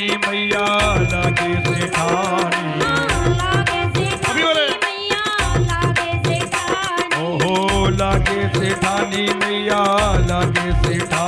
सेठानी मैया लागे सेठानी। अभी बोले ओहो लागे सेठानी मैया लागे सेठा।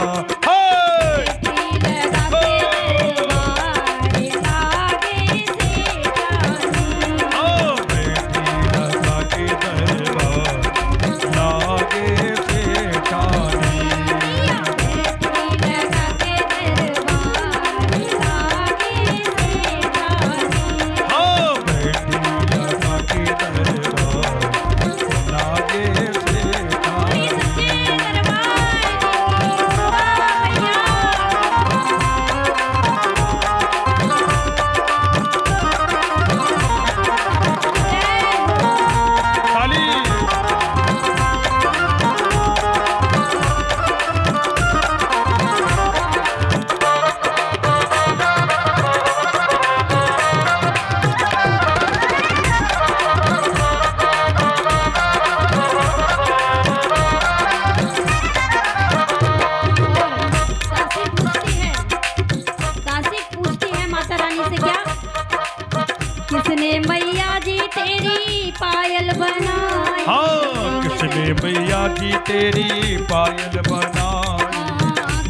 किसने मैया जी तेरी पायल बनाई? हाँ किसने मैया जी तेरी पायल बनाई?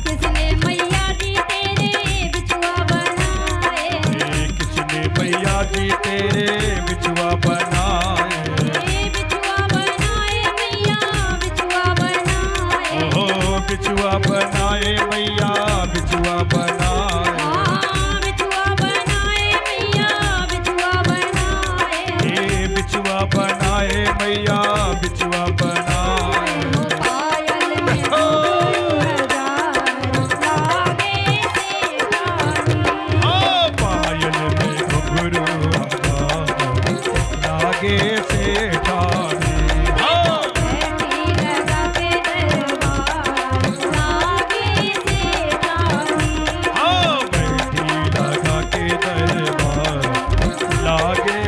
किसने मैया जी तेरे बिछुआ बनाए? किसने मैया जी तेरे बिछुआ बनाए? बिछुआ बनाए मैया बिछुआ बनाए। ओहो बिछुआ बनाए मैया बिछुआ बनाए। बिछुआ बनाए मैया बिछुआ बनाए। पायल में पायल में घुंघरू लागे सेठानी। बैठी लगा के दरबार लागे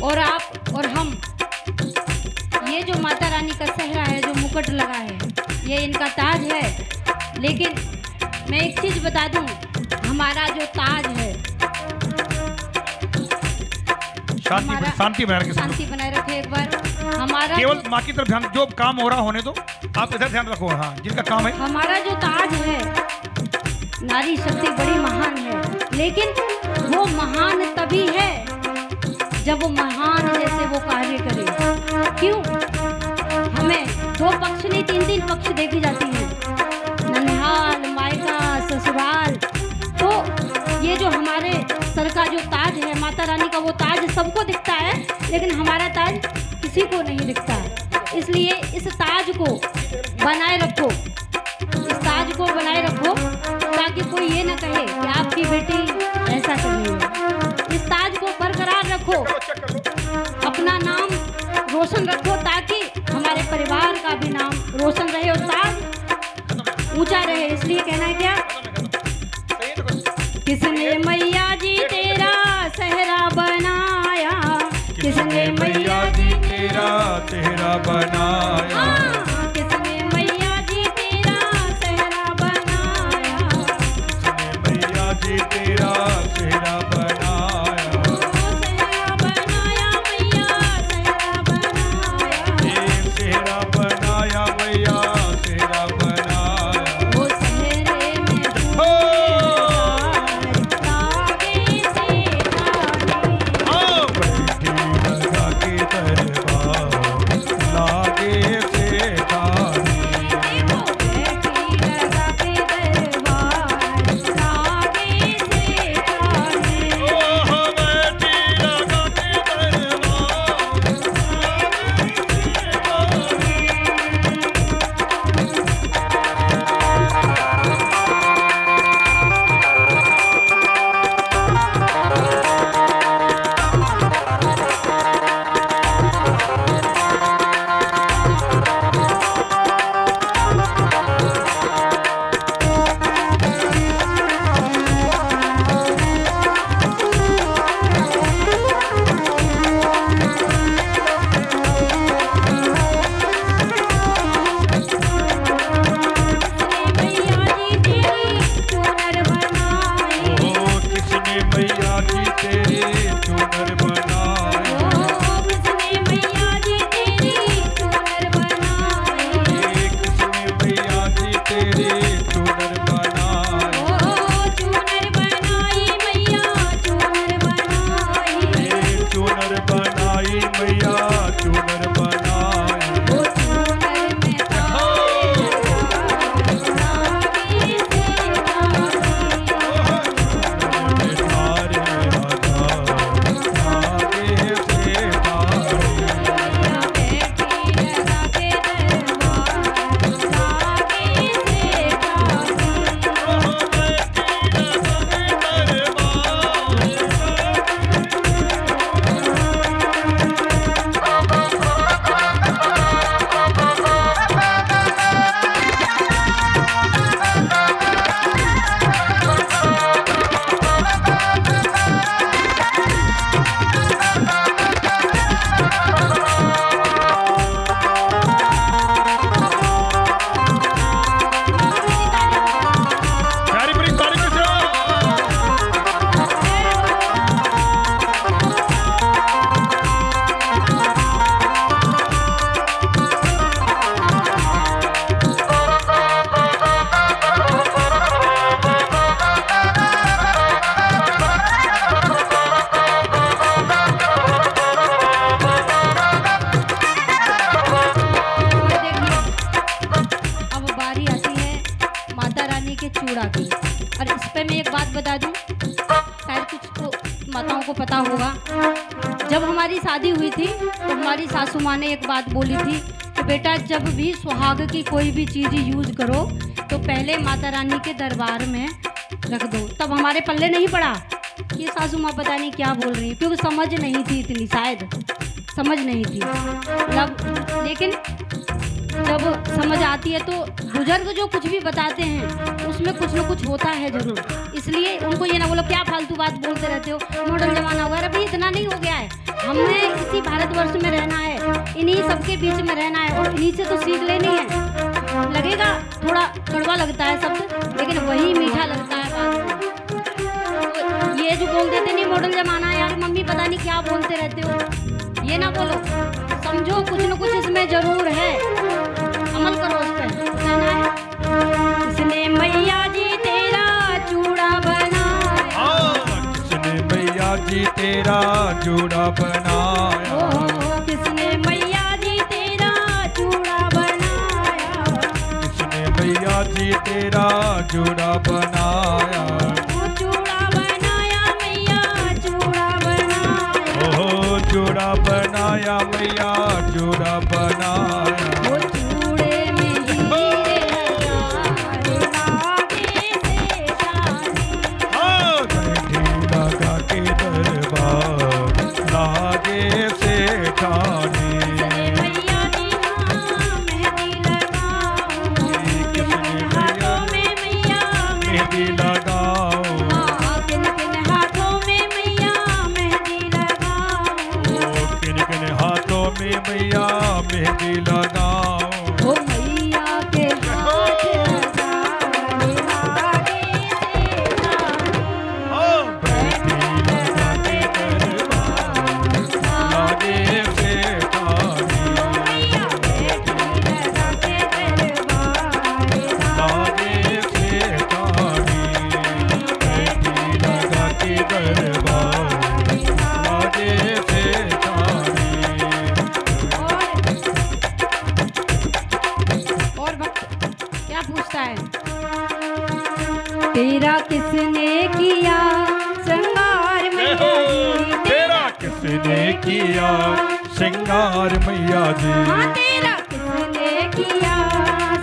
और आप और हम, ये जो माता रानी का सेहरा है, जो मुकुट लगा है, ये इनका ताज है। लेकिन मैं एक चीज बता दूं, हमारा जो ताज है, शांति बनाए रखे, शांति बनाए रखे। एक बार हमारा केवल माँ की तरफ ध्यान, जो काम हो रहा होने दो, आप इधर ध्यान रखो। हाँ जिनका काम है, हमारा जो ताज है, नारी शक्ति बड़ी महान है, लेकिन वो महान तभी है जब वो महान जैसे वो कार्य करे। क्यों? हमें दो पक्ष नहीं, तीन तीन पक्ष देखी जाती हैं, ननिहाल, मायका, ससुराल। तो ये जो हमारे सर का जो ताज है, माता रानी का वो ताज सबको दिखता है, लेकिन हमारा ताज किसी को नहीं दिखता है। इसलिए इस ताज को बनाए रखो, इस ताज को बनाए रखो, ताकि कोई ये ना कहे कि आपकी बेटी ऐसा कर रही है। इस ताज को बरकरार रखो, अपना नाम रोशन रखो, ताकि हमारे परिवार का भी नाम रोशन रहे और ताज ऊंचा रहे। इसलिए कहना है क्या, किसने मैया जी तेरा सेहरा बनाया? किसने मैया जी तेरा चेहरा बनाया? किसने मैया जी तेरा सेहरा बनाया? किसने मैया जी तेरा चेहरा बनाया? सेहरा बनाया मैया, सेहरा बनाया। चेहरा बनाया मैया चेहरा बनाया। वो सेहरे में के चूड़ा की। और इस पे मैं एक बात बता दूं, शायद कुछ को माताओं को पता होगा, जब हमारी शादी हुई थी तो हमारी सासू माँ ने एक बात बोली थी कि बेटा जब भी सुहाग की कोई भी चीज़ यूज करो तो पहले माता रानी के दरबार में रख दो। तब हमारे पल्ले नहीं पड़ा, ये सासू माँ पता नहीं क्या बोल रही है, क्योंकि समझ नहीं थी इतनी, शायद समझ नहीं थी मतलब। लेकिन जब समझ आती है तो बुजुर्ग जो कुछ भी बताते हैं उसमें कुछ ना कुछ होता है जरूर, इसलिए उनको ये ना बोलो क्या फालतू बात बोलते रहते हो, मॉडर्न जमाना हो गया। अभी इतना नहीं हो गया है, हमें इसी भारतवर्ष में रहना है, इन्हीं सबके बीच में रहना है और इन्हीं से तो सीख लेनी है। लगेगा थोड़ा कड़वा लगता है शब्द, लेकिन वही मीठा लगता है बाद में। तो ये जो बोल देते नहीं मॉडर्न जमाना है, यार मम्मी पता नहीं क्या बोलते रहते हो, ये ना बोलो, समझो कुछ न कुछ इसमें जरूर है, अमल करो उस पर। कहना है किसने मैया जी तेरा चूड़ा बनाया, किसने मैया जी तेरा चूड़ा बनाया, ओ किसने मैया जी तेरा चूड़ा बनाया, किसने मैया जी तेरा चूड़ा बनाया, ओ चूड़ा बनाया मैया चूड़ा बनाया, ओहो चूड़ा बनाया मैया चूड़ा बनाया, वो चूड़े में हीरे लागे से शानी, बैठी लगा के दरबार लागे से ठाने, मैया जी हाँ मेहंदी लगाऊं, किन किन हाथों में मैया मेहंदी लगाओ, हाँ किन किन हाथों में मैया मेहंदी लगाऊं, किन किन हाथों में मैया मेहंदी लगाओ, ओ मैया के हाथ लगाए लागे से शानी, बैठी लगा के दरबार लागे से ठाने, मैया बैठी लगा के दरबार लागे से ठाने, बैठी लगा के दरबार लागे से ठाने। और भक्त क्या पूछता है, तेरा किसने किया श्रृंगार मैया जी, तेरा किसने किया श्रृंगार मैया जी, हाँ तेरा किसने किया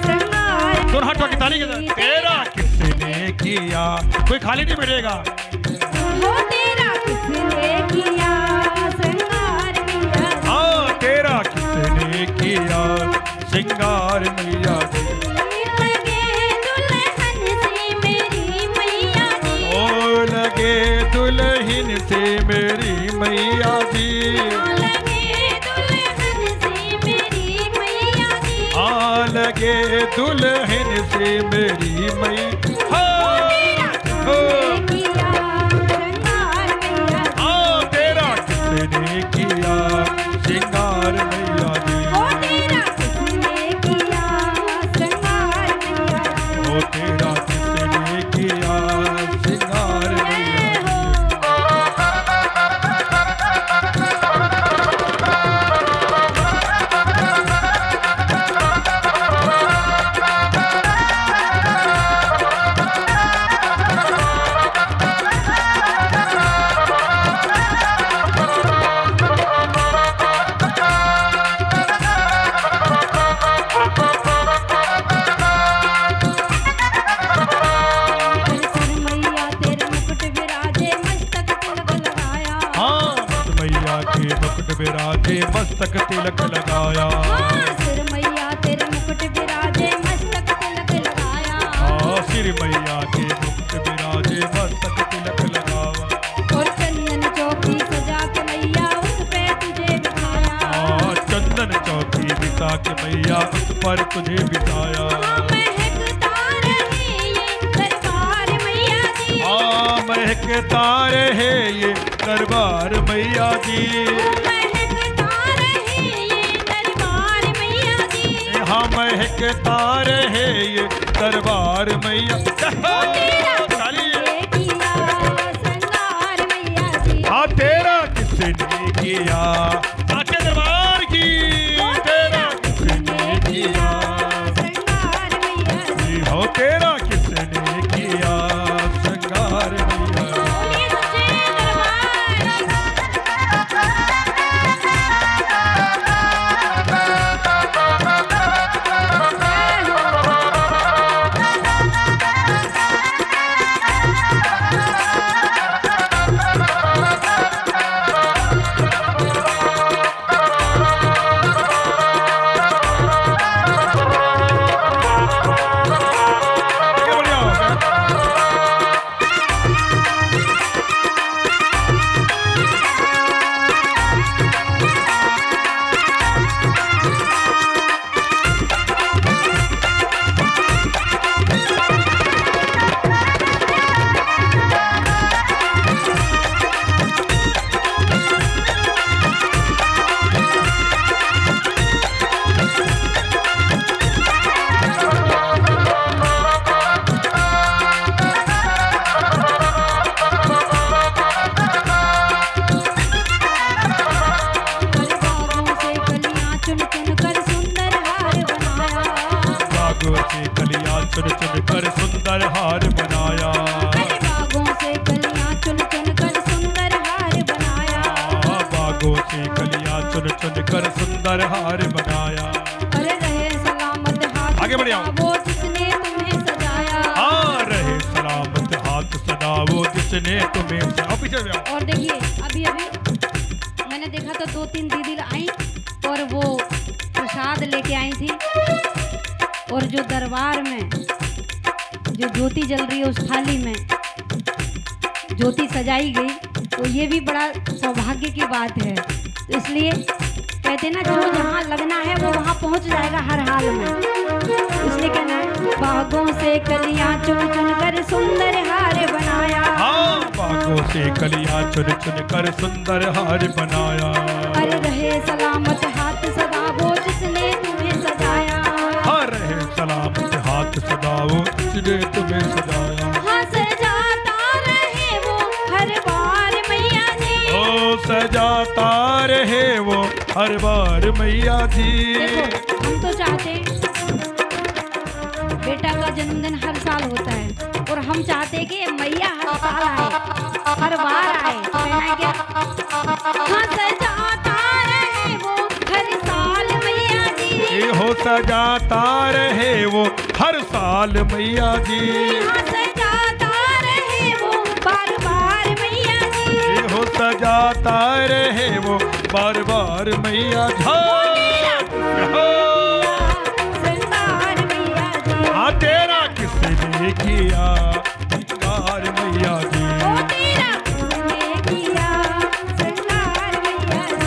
श्रृंगार दोनों हाथों की ताली के साथ, तेरा किसने किया, कोई खाली नहीं बैठेगा, हो तेरा किसने किया श्रृंगार मैया जी, हाँ तेरा किसने किया श्रृंगार मैया जी, लगे दुल्हन से मेरी मैया जी, ओ लगे दुल्हन से मेरी मैया जी, लगे दुल्हन से मेरी मैया जी, आ लगे दुल्हन से मेरी मैया, किया श्रृंगार मैया जी, हाँ तेरा किसने किया श्रृंगार मैया जी, ओ तेरा किसने किया श्रृंगार मैया जी, ओ तेरा किसने किया श्रृंगार मैया जी। विराजे मस्तक तिलक लगाया, सिर मैया तेरे मुकुट विराजे मस्तक तिलक लगाया, सिर मैया के मुकुट विराजे मस्तक तिलक लगावा, और चंदन चौकी सजा के मैया उस पे तुझे बिठाया, चंदन चौकी बिता के मैया उस पर तुझे बिठाया, महकता रहे ये दरबार मैया जी, महकता रहे ये दरबार मैया जी, हाँ महकता रहे ये दरबार मैया, हाँ तेरा किसने किया साचे दरबार की, तेरा किसने किया, हो तेरा किसने चुन कर सुंदर हार बनाया। अरे बागों से कलियां चुन चुन कर सुंदर हार बनाया। बागों से कलियां चुन चुन कर सुंदर हार बनाया। अरे रहे सलामत हाथ आगे बढ़िया। वो जिसने तुम्हें सजाया। रहे सलामत हाथ सदा वो जिसने तुम्हें पीछे भी आओ। और देखिए अभी अभी मैंने देखा तो 2-3 दीदी आई और वो प्रसाद लेके आई थी, और जो दरबार में जो ज्योति जल रही है उस थाली में ज्योति सजाई गई, तो ये भी बड़ा सौभाग्य की बात है। तो इसलिए कहते ना जो जहाँ लगना है वो वहाँ पहुँच जाएगा हर हाल में। इसलिए कहना है बागों से कलियां चुन चुन कर सुंदर हार बनाया। बागों से कलियां चुन चुन कर सुंदर हार बनाया। अरे रहे सलामत हाथ सदा वो जिसने तुम्हें सजाया। रहे सलामत हाथ सदा वो जिसने तुम्हें सजाया। सजाता रहे वो हर बार मैया जी। ओ सजाता रहे वो हर बार मैया जी। देखो हम तो चाहते हैं बेटा का जन्मदिन हर साल होता है, और हम चाहते हैं कि मैया हर साल आए, हर बार आए। तो कहना है क्या? सजाता रहे वो हर साल मैया जी। हो सजाता रहे वो हर साल मैया जी। सजाता रहे वो बार बार मैया जी। हो सजाता रहे वो बार बार मैया जी। श्रृंगार मैया जी। तेरा किसने किया श्रृंगार मैया जी। तेरा किसने किया श्रृंगार मैया जी।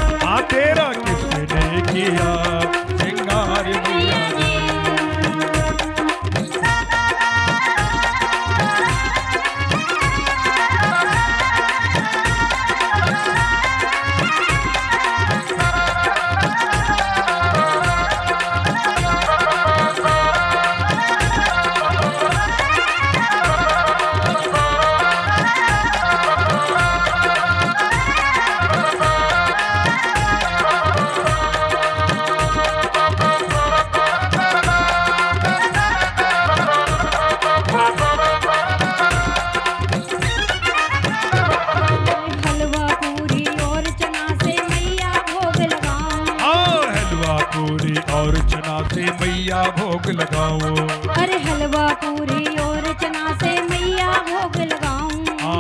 तेरा किसने किया श्रृंगार मैया जी। मैया भोग लगाओ। अरे हलवा पूरी और चना से मैया भोग लगाऊं।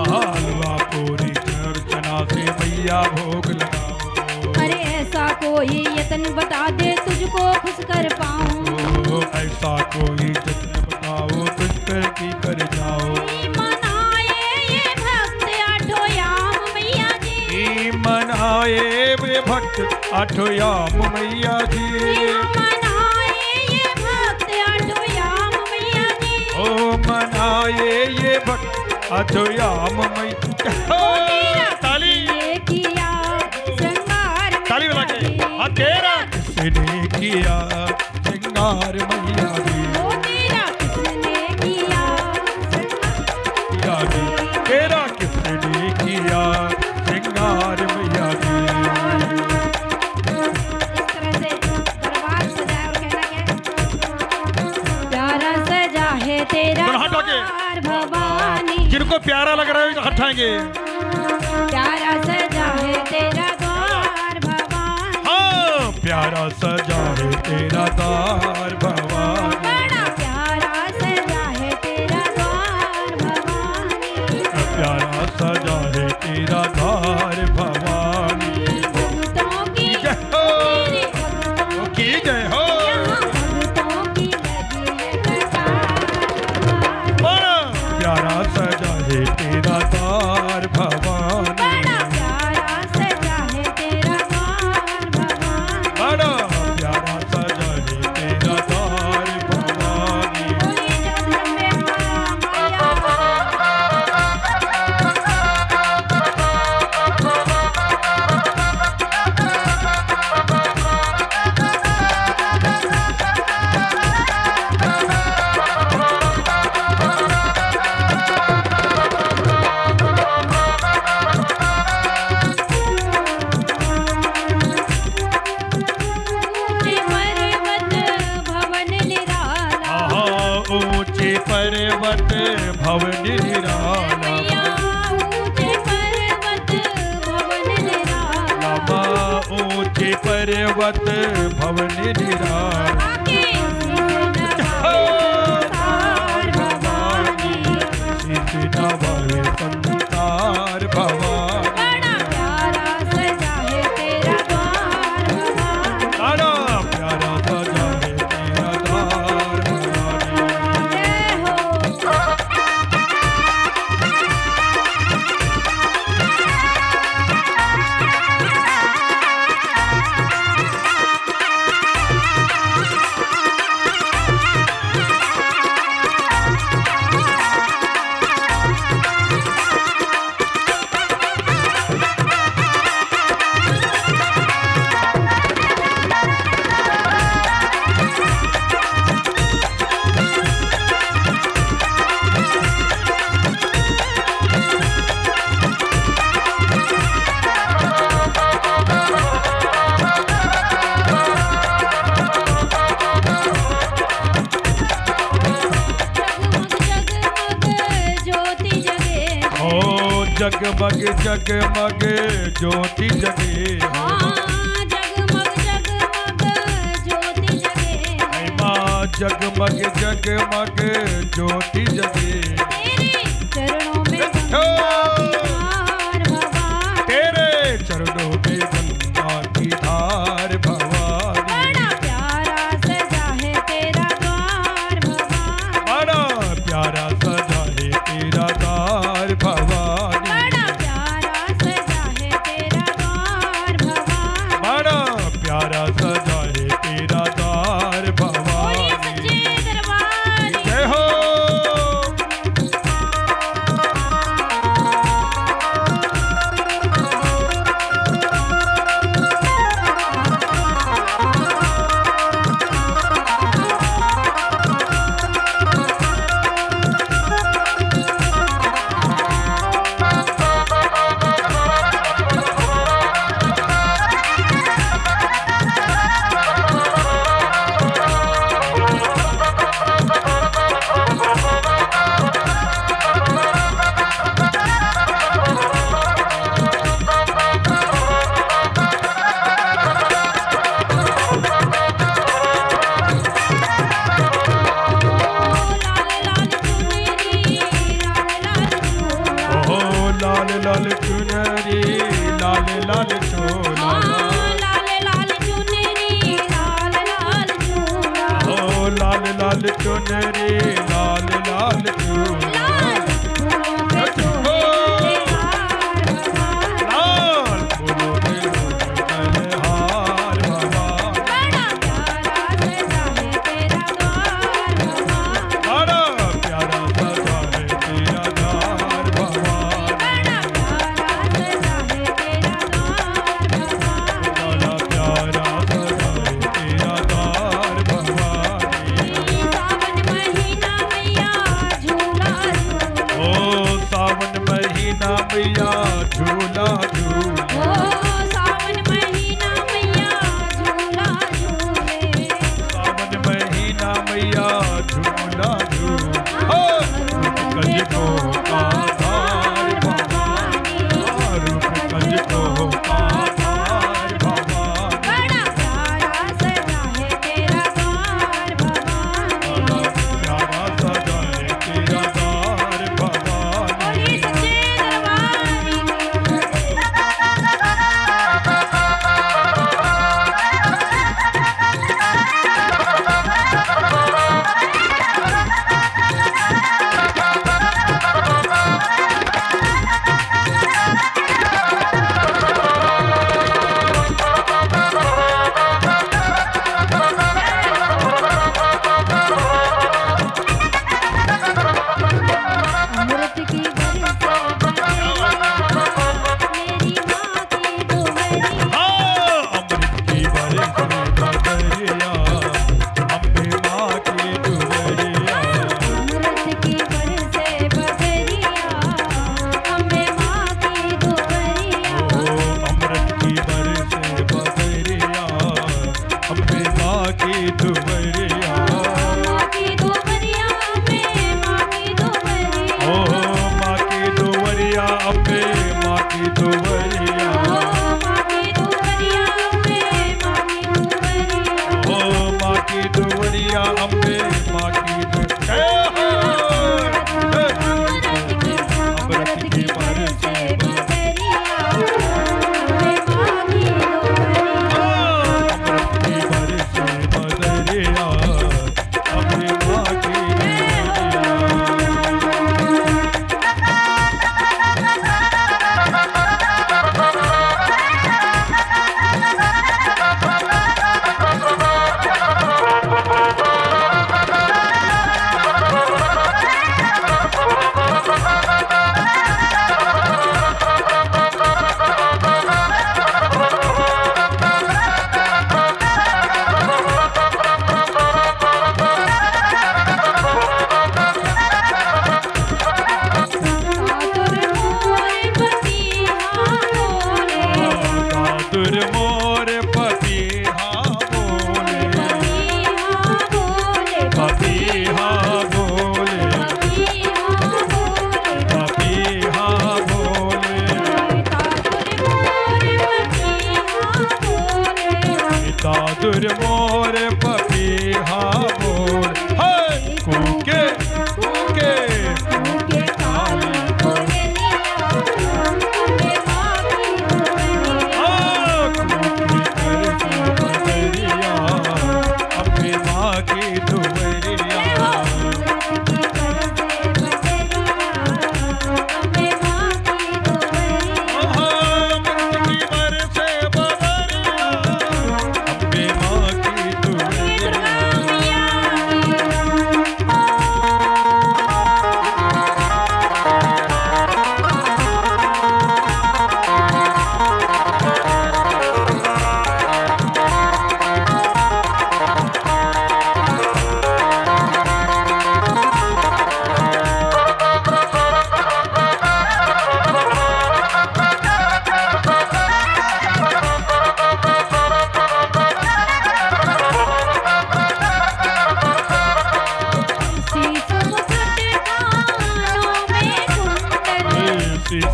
हलवा पूरी और चना से मैया भोग लगाओ। अरे ऐसा कोई यतन बता दे तुझको खुश कर पाऊं। ऐसा कोई यतन बताओ तुझ पर की कर जाओ। मनाए ये भक्त आठों याम मैया जी। मनाए वे भक्त आठों याम मैया जी। मनाए ये भक्त आठों याम मैया। ताली किया श्रृंगार ताली बजा के। तेरा किसने किया श्रृंगार मैया जी। तेरा किसने किया श्रृंगार जी। तेरा किसने किया श्रृंगार मैया जी। इस तरह से दरबार सजाया और कहना क्या? प्यारा सजा है तेरा द्वार भवानी। जिनको प्यारा लग रहा है हटाएंगे। प्यारा सजा है तेरा द्वार भवानी। प्यारा सजा है तेरा द्वार भवानी। बड़ा प्यारा सजा है तेरा द्वार भवानी। प्यारा सजा है तेरा द्वार भवानी। भक्तों की जय हो की जय हो। भक्तों की लगी है कतार। बड़ा प्यारा सजा है तेरा द्वार भवानी। बड़ा प्यारा सजा है तेरा द्वार भवानी। बड़ा प्यारा सजा है तेरा द्वार पर्वत भवन निराला मैया ऊंचे पर्वत भवन निराला लामा ऊंचे पर्वत भवन निराला आके संसार भवानी शीश नवाए संसार भवानी बड़ा प्यारा सजा है तेरा द्वार भवानी बड़ा प्यारा सजा है तेरा द्वार भवानी जय हो जगमग जगमग ज्योति जगे ओ जगमग जगमग ज्योति जगे माँ जगमग जगमग ज्योति जगे तेरे चरणों में गंगा की धार भवानी तेरे चरणों में गंगा की धार भवानी बड़ा प्यारा सजा है तेरा द्वार भवानी बड़ा प्यारा सजा है तेरा द्वार भवानी बड़ा प्यारा सजा है तेरा द्वार बड़ा प्यारा सजा है तेरा द्वार बोलिए भवानी सच्चे दरबार की। जय हो लाल चुनरी लाल लाल चूड़ा लाल लाल चुनरी लाल लाल चूड़ा ओ लाल लाल चुनरी लाल लाल चूड़ा लाल फूलों के फूल हार भवानी बड़ा प्यारा सजा है तेरा द्वार भवानी बड़ा प्यारा सजा है तेरा द्वार भवानी सावन महीना मैया झूला झूले सावन महीना मैया झूला झूले सावन महीना मैया झूला झूले हो कज को आधार भवानी रूप कज को आधार भवानी बड़ा प्यारा सजा है तेरा द्वार भवानी प्यारा सजा है तेरा द्वार भवानी बोलिए सच्चे दरबार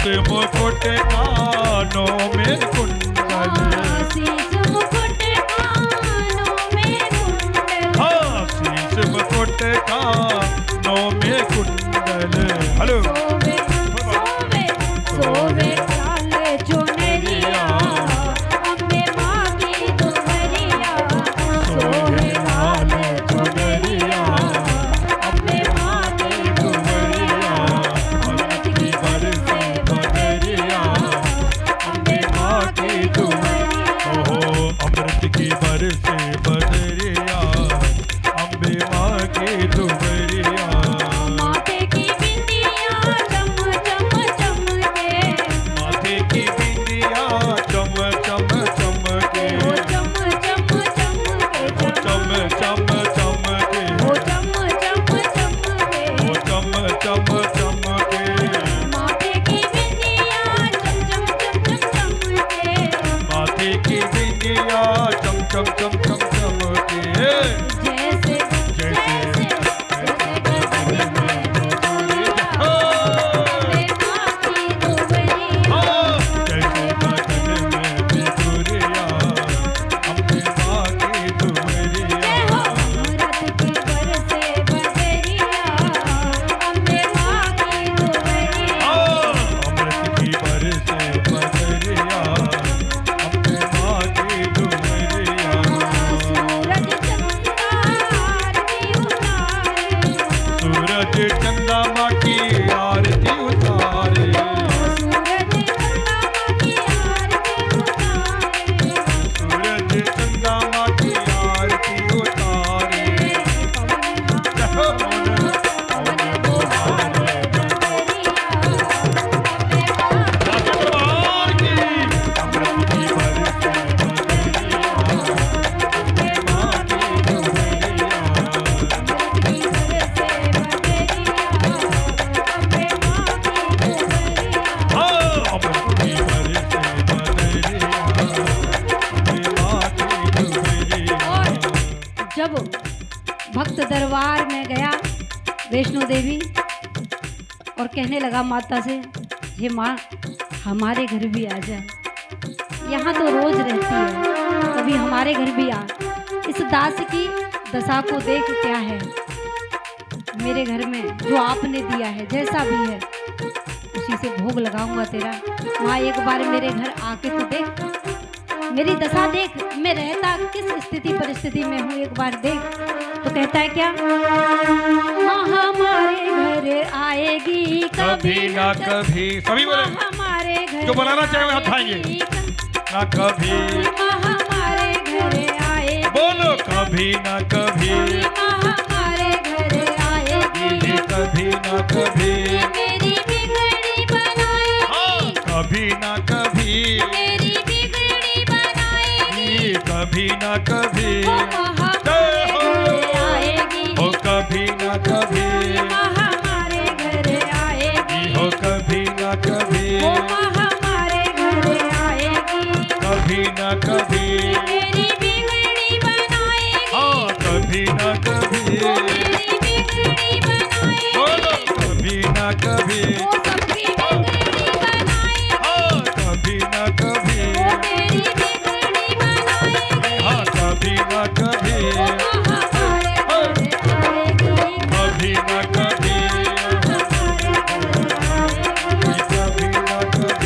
शीश मुकुट कानों में कुंडल, शीश मुकुट कानों में कुंडल, हाँ शीश मुकुट कानों में कुंडल। हेलो सोवे सोवे सोवे लाल चुनरिया, अम्बे माँ की दुहरिया, सोवे लाल चुनरिया, अम्बे माँ की दुहरिया, अमृत की बरसे बदरिया, अम्बे माँ की दुहरिया, ओहो अमृत की बरसे बदरिया, अम्बे माँ की दुबरिया। माथे की बिंदिया चम चम चमके, माथे की बिंदिया चम चम चमके, ओ चम चम चमके, ओ चम चम चमके, ओ चम चम चमके, ओ चम चम चमके। माथे की बिंदिया चम चम चम चम चमके, माथे की बिंदिया चम चम चम चम चमके। जैसे जैसे जैसे गगन में दुबरिया, अम्बे माँ की दुबरिया, जैसे बदन में बिजुरिया, अम्बे माँ की दुबरिया। जय हो अमृत की बरसे बदरिया, अम्बे माँ की दुबरिया, अमृत की बरसे बदरिया, अम्बे माँ की दुबरिया। सूरज चंदा आरती उतारे, सूरज चंदा माँ की आरती उतारे, सूरज चंदा माँ की आरती उतारे, सूरज चंदा माँ की आरती उतारे। पवन बुहारे बदरिया, अम्बे माँ दरबार की अमृत की बरसे बदरिया, अम्बे माँ की दुबरिया। की बरसे बदरिया, अम्बे माँ की दुबरिया। अमृत की बरसे बदरिया, अम्बे माँ की दुबरिया। और जब भक्त दरबार में गया वैष्णो देवी और कहने लगा माता से, हे माँ हमारे घर भी आ जाए, यहाँ तो रोज रहती है, कभी हमारे घर भी आ। इस दास की दशा को देख, क्या है मेरे घर में जो आपने दिया है, जैसा भी है उसी से भोग लगाऊंगा तेरा। माँ एक बार मेरे घर आके तो देख, मेरी दशा देख, मैं रहता किस स्थिति परिस्थिति में हूँ, एक बार देख। तो कहता है क्या, माँ हमारे घर आएगी कभी ना कभी, सभी बोले माँ हमारे घर जो बनाना चाहे वो हाथ उठाएंगे। आएगी, ना कभी, माँ हमारे घर आएगी, बोलो कभी ना कभी, माँ हमारे घर आएगी, ये कभी ना कभी, मेरी बिगड़ी बनाएगी, कभी ना कभी, मेरी बिगड़ी बनाएगी, ये कभी ना कभी, वो हमारे घर आएगी, हो कभी ना कभी, माँ हमारे घर आएगी, हो कभी ना कभी, वो माँ हमारे घर आएगी, कभी ना कभी, मेरी बिगड़ी बनाएगी, हाँ कभी ना कभी, वो मेरी बिगड़ी बनाएगी, बोलो कभी ना कभी, वो सबकी बिगड़ी बनाएगी, हाँ कभी ना कभी, वो मेरी बिगड़ी बनाएगी, हाँ कभी ना कभी, वो माँ हमारे घर आएगी, कभी ना कभी, कभी ना कभी।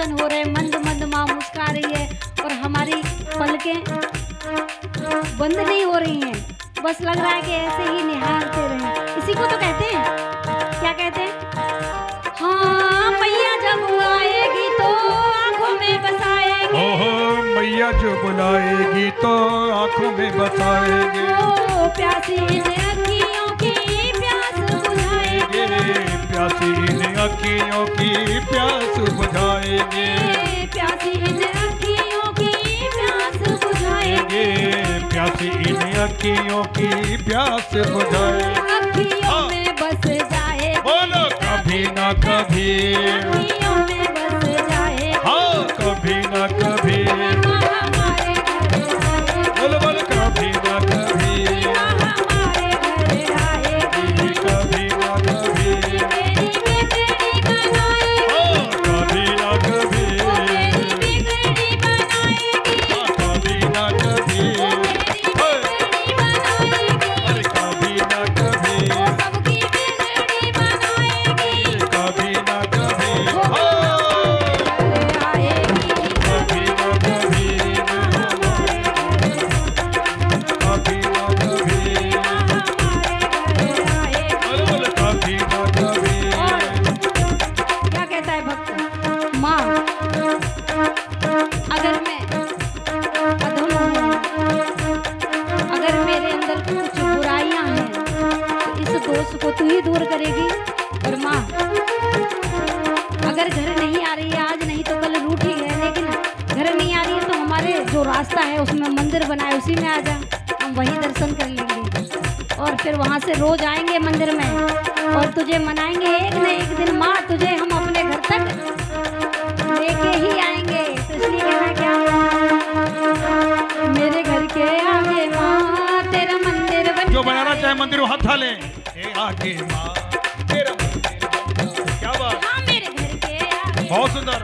दर्शन हो रहे, मंद मंद माँ मुस्का रही है और हमारी पलकें बंद नहीं हो रही हैं। बस लग रहा है कि ऐसे ही निहारते रहें। इसी को तो कहते हैं, क्या कहते हैं? हाँ मैया जब आएगी तो आंखों में बसाएगी। ओहो मैया जो बुलाएगी तो आंखों में बसाएगी। ओ प्यासी इन अखियों की प्यास बुझाएगी। प्यासी इन अखियों की प्यास बुझाएगी। प्यासी इन अखियों की प्यास बुझाएगी। प्यासी इन अखियों की प्यास बुझाएगी। अखियों में बस जाए, बोलो कभी ना कभी, अखियों में बस जाए। हाँ कभी ना कभी, माँ हमारे घर आए, बोलो बोलो कभी ना कभी, माँ हमारे घर आएगी। कभी ना कभी, मेरी बिगड़ी बनाएगी, हाँ कभी ना कभी, मेरी बिगड़ी बनाएगी, हाँ कभी ना कभी, मेरी बिगड़ी बनाएगी। अरे कभी ना कभी, सबकी बिगड़ी बनाएगी। कभी ना कभी, घर आएगी, कभी ना कभी, कभी ना कभी, घर आएगी। बोलो बोलो कभी ना कभी, क्या कहता है भक्त? माँ अगर मैं अधम हूँ, अगर मेरे अंदर कुछ बुराइयां हैं तो इस दोष को तू ही दूर करेगी। और माँ अगर घर नहीं आ रही है आज, नहीं तो कल रूठी है, लेकिन घर नहीं आ रही है तो हमारे जो रास्ता है उसमें मंदिर बनाए उसी में आ जा, हम वहीं दर्शन कर लेंगे और फिर वहाँ से रोज आएंगे मंदिर में और तुझे मनाएंगे एक न एक दिन। माँ तुझे हम अपने घर तक लेके ही आएंगे। तो इसलिए कहना क्या, मेरे घर के आगे माँ तेरा मंदिर बन जो बनाना चाहे मंदिर वो हाथ ले। ए आगे माँ तेरा मंदिर बन जाए। क्या बात, हाँ मेरे घर के आगे, बहुत सुंदर।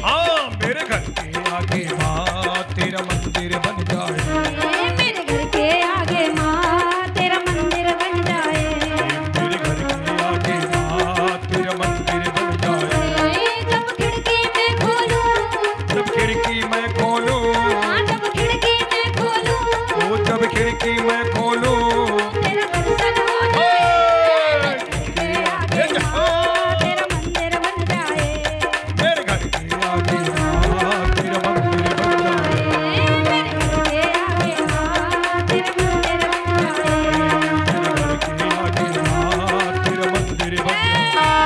हाँ मेरे घर के आगे माँ तेरा मंदिर बन जाए। मेरे घर के आगे माँ तेरा मंदिर बन जाए। मेरे घर के आगे माँ तेरा मंदिर बन जाए। जब खिड़की मैं खोलूं, जब खिड़की मैं खोलूं, हाँ जब खिड़की मैं खोलूं, ओ जब खिड़की मैं खोलूं, तेरा दर्शन हो जाए। मेरे घर के आगे माँ तेरा मंदिर बन जाए। मेरे घर के आगे माँ तेरा मंदिर बन जाए। मेरे घर के आगे माँ तेरा मंदिर बन जाए। मेरे घर के आगे माँ तेरा मंदिर बन जाए।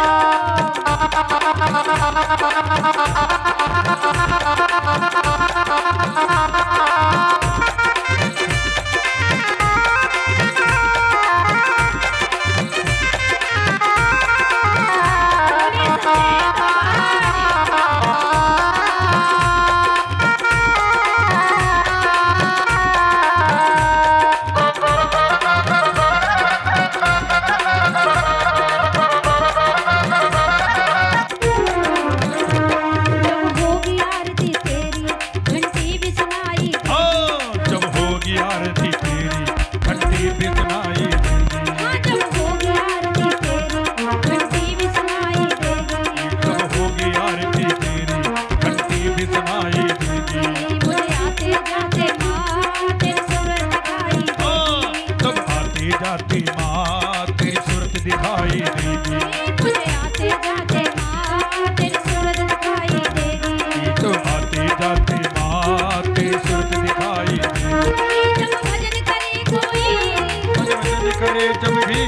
जब होगी आरती तेरी घंटी भी सुनाई, हाँ जब होगी आरती तेरी घंटी भी सुनाई देगी। हाँ जब होगी आरती तेरी घंटी भी सुनाई देगी। जब होगी आरती तेरी घंटी भी सुनाई देगी। मुझे आते जाते माँ तेरी सूरत दिखाई हाँ देगी। जब आती जाती माँ तेरी सूरत दिखाई देगी। मुझे आते जाते माँ तेरी सूरत दिखाई देगी। तो आती जाती माँ तेरी सूरत दिखाई देगी। जब भजन करे कोई, भजन करे जब भी,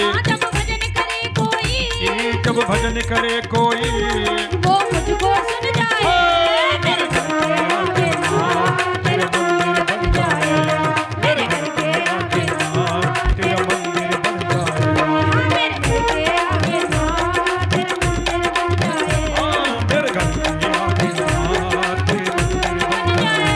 हाँ जब भजन करे कोई, जब भजन करे कोई, वो मुझको सुन जाए। मेरे घर के आगे माँ तेरा मंदिर बन जाए। मेरे घर के आगे माँ तेरा मंदिर बन जाए। हाँ मेरे घर के आगे माँ तेरा मंदिर बन जाए। हाँ मेरे घर के आगे माँ तेरा मंदिर बन जाए।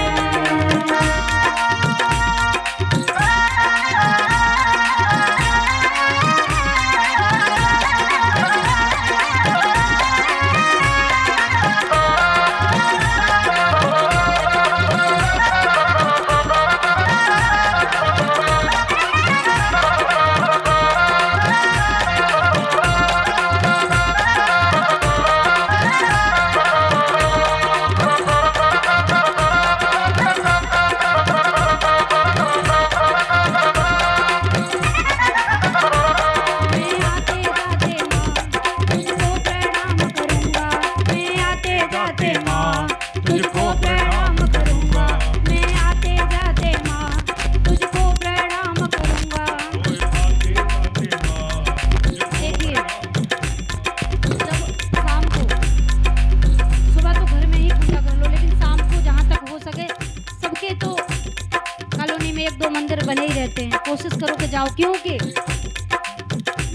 जाओ, क्योंकि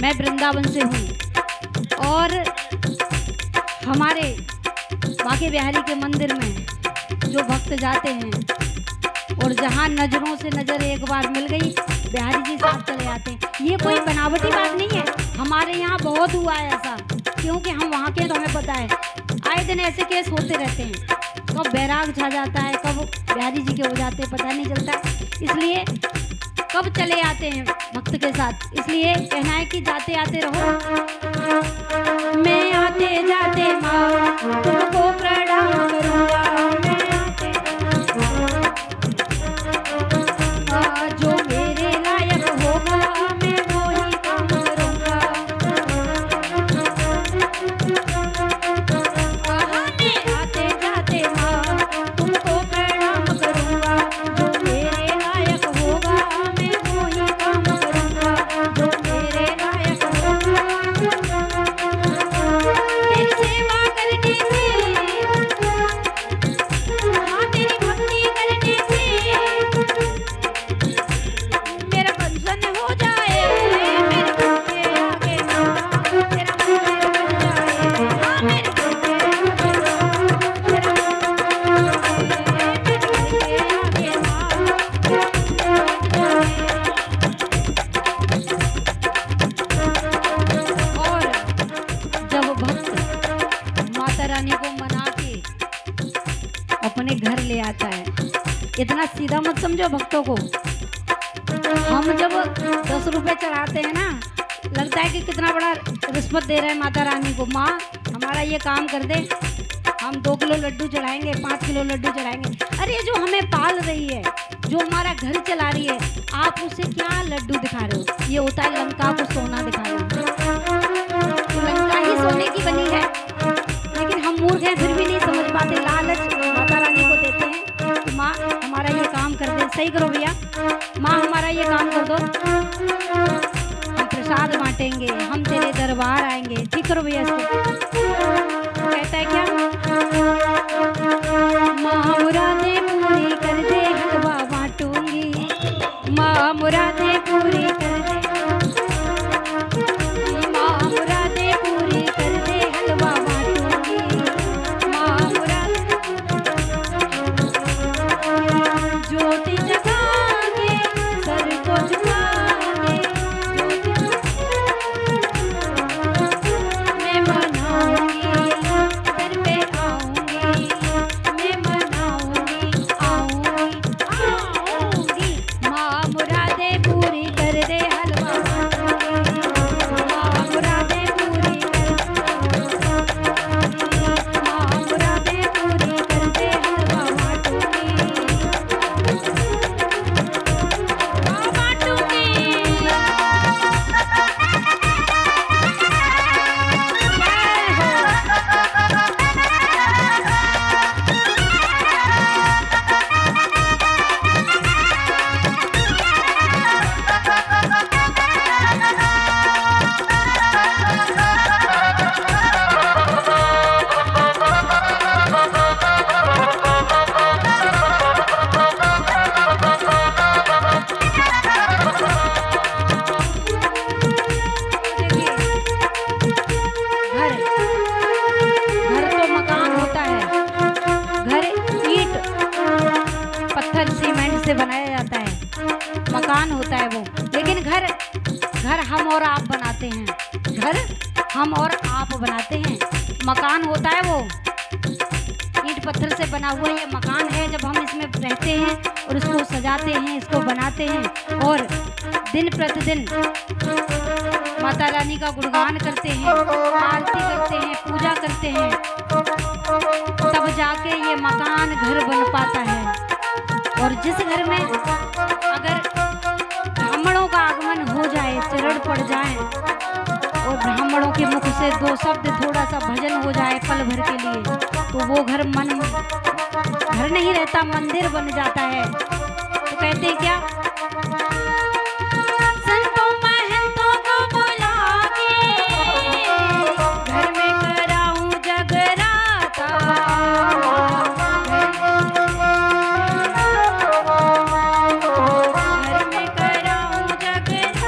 मैं वृंदावन से हूँ और हमारे बांके बिहारी के मंदिर में जो भक्त जाते हैं और जहाँ नजरों से नजर एक बार मिल गई बिहारी जी साथ चले आते हैं। ये कोई बनावटी बात नहीं है, हमारे यहाँ बहुत हुआ है ऐसा, क्योंकि हम वहाँ के तो हमें पता है आए दिन ऐसे केस होते रहते हैं। कब बैराग छा जाता है, कब बिहारी जी के हो जाते हैं, पता नहीं चलता, इसलिए कब चले आते हैं भक्त के साथ। इसलिए कहना है कि जाते आते रहो। मैं आते जाते माँ तुमको प्रणाम करूँगा, मैं आते जो मेरे लायक होगा मैं वो ही काम करूँगा। मैं आते जाते माँ तुमको प्रणाम करूँगा, जो मेरे लायक होगा मैं वो ही काम करूँगा, जो मेरे लायक होगा। तेरी सेवा करने से, हाँ तेरी भक्ति करने से मेरा बंधन हो जाए, मेरे घर के आगे माता तेरा मंदिर बन जाए। हाँ मेरे घर के आगे माँ तेरा और जब भक्त माता रानी को मना के अपने घर ले आता है, इतना सीधा मत समझो भक्तों को। हम जब 10 रुपए चढ़ाते हैं ना, लगता है कि कितना बड़ा रिश्वत दे रहे हैं माता रानी को। माँ हमारा ये काम कर दे, हम 2 किलो लड्डू चढ़ाएंगे, 5 किलो लड्डू चढ़ाएंगे। अरे जो हमें पाल रही है, जो हमारा घर चला रही है, आप उसे क्या लड्डू दिखा रहे हो? ये होता है लंका को सोना दिखा रहे हो। तो लंका ही सोने की बनी है, लेकिन हम मूर्ख हैं फिर भी नहीं समझ पाते, लालच माता रानी को देते हैं कि माँ हमारा ये काम कर दे। सही करो भैया, माँ हमारा ये काम कर दो, हम प्रसाद बांटेंगे, हम तेरे दरबार आएंगे। ठीक करो भैया इसको। कहता है क्या, माँ मुरादें पूरी कर दे हलवा बांटूंगी, माँ मुरादें पूरी कर दे, माँ मुरादें पूरी कर दे हलवा बांटूंगी, माँ मुरादें ज्योति जगा के सर को झुका के, मैं मनाऊंगी दर पे आऊंगी, मैं मनाऊंगी आऊंगी, माँ मुरादें पूरी कर दे हलवा बांटूंगी, माँ मुरादें पूरी कर दे, माँ मुरादें पूरी कर दे हलवा बांटूंगी, माँ बांटूंगी। देखिए, घर घर तो मकान होता है, घर ईंट पत्थर सीमेंट से बनाया जाता है, मकान होता है वो। लेकिन घर घर हम और आप बनाते हैं, घर हम और आप बनाते हैं। मकान होता है वो ईंट पत्थर से बना हुआ ये मकान है। जब हम इसमें रहते हैं और इसको सजाते हैं, इसको बनाते हैं और दिन प्रतिदिन माता रानी का गुणगान करते हैं, आरती करते हैं, पूजा करते हैं, तब जाके ये मकान घर बन पाता है। और जिस घर में अगर ब्राह्मणों का आगमन हो जाए, चरण पड़ जाए और ब्राह्मणों के मुख से 2 शब्द थोड़ा सा भजन हो जाए पल भर के लिए, तो वो घर घर नहीं रहता, मंदिर बन जाता है। तो कहते हैं क्या, संतों महंतों को बुला के घर में कराऊं जगराता, घर में कराऊं जगराता,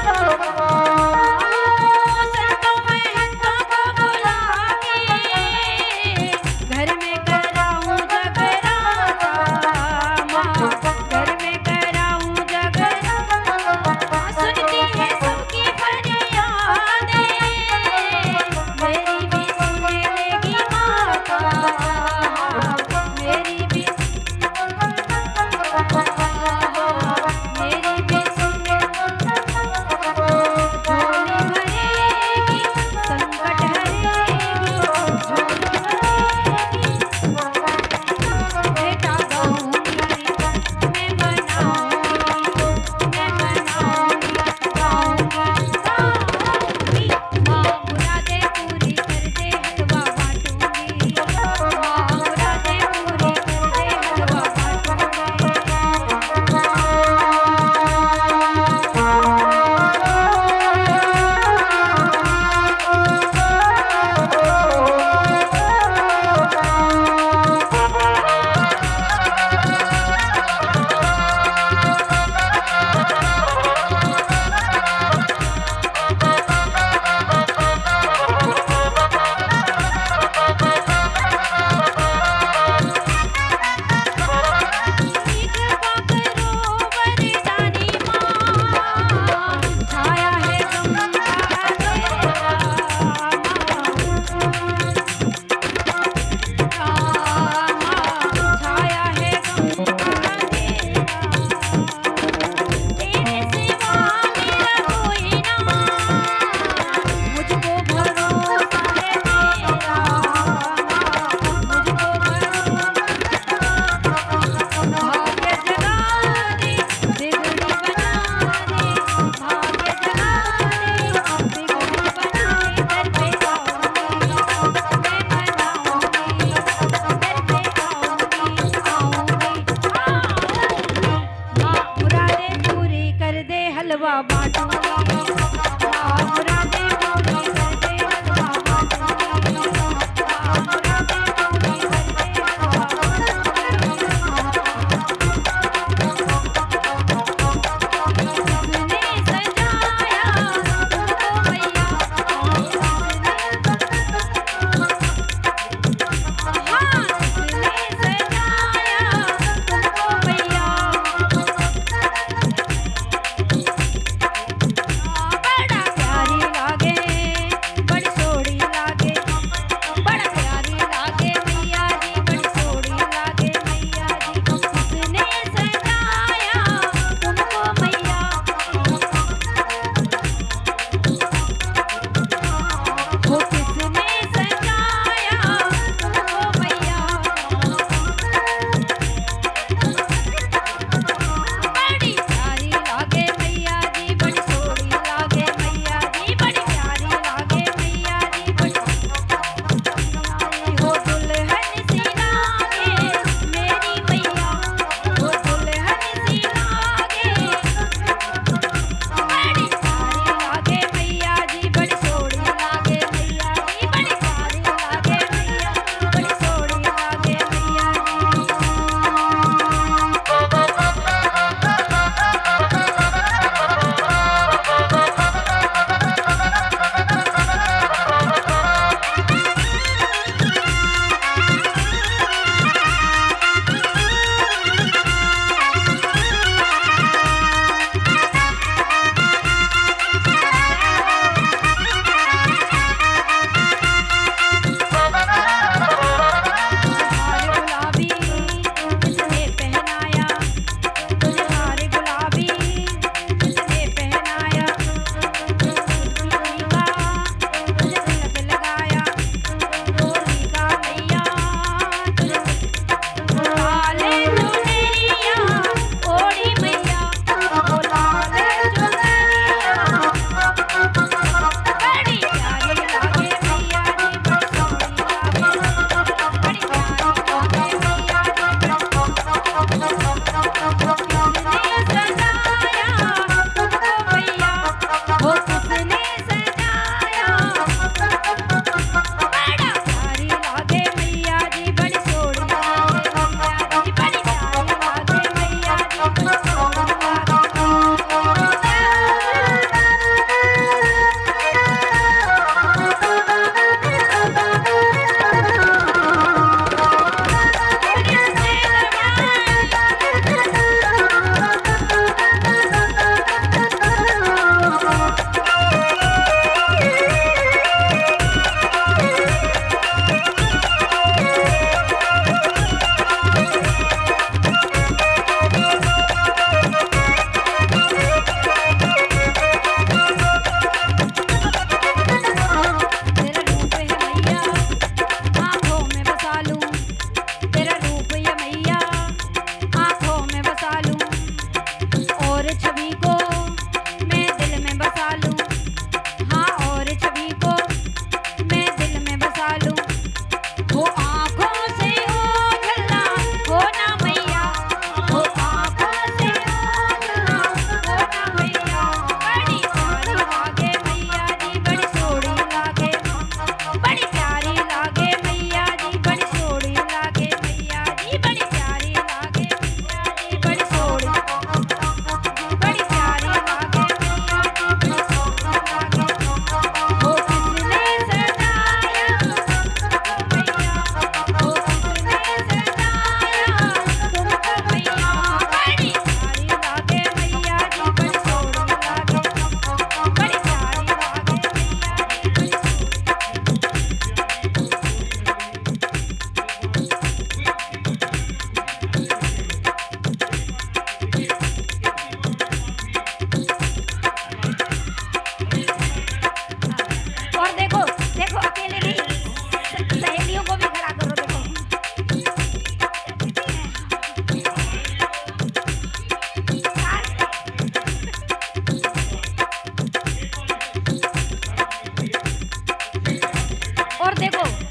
देखो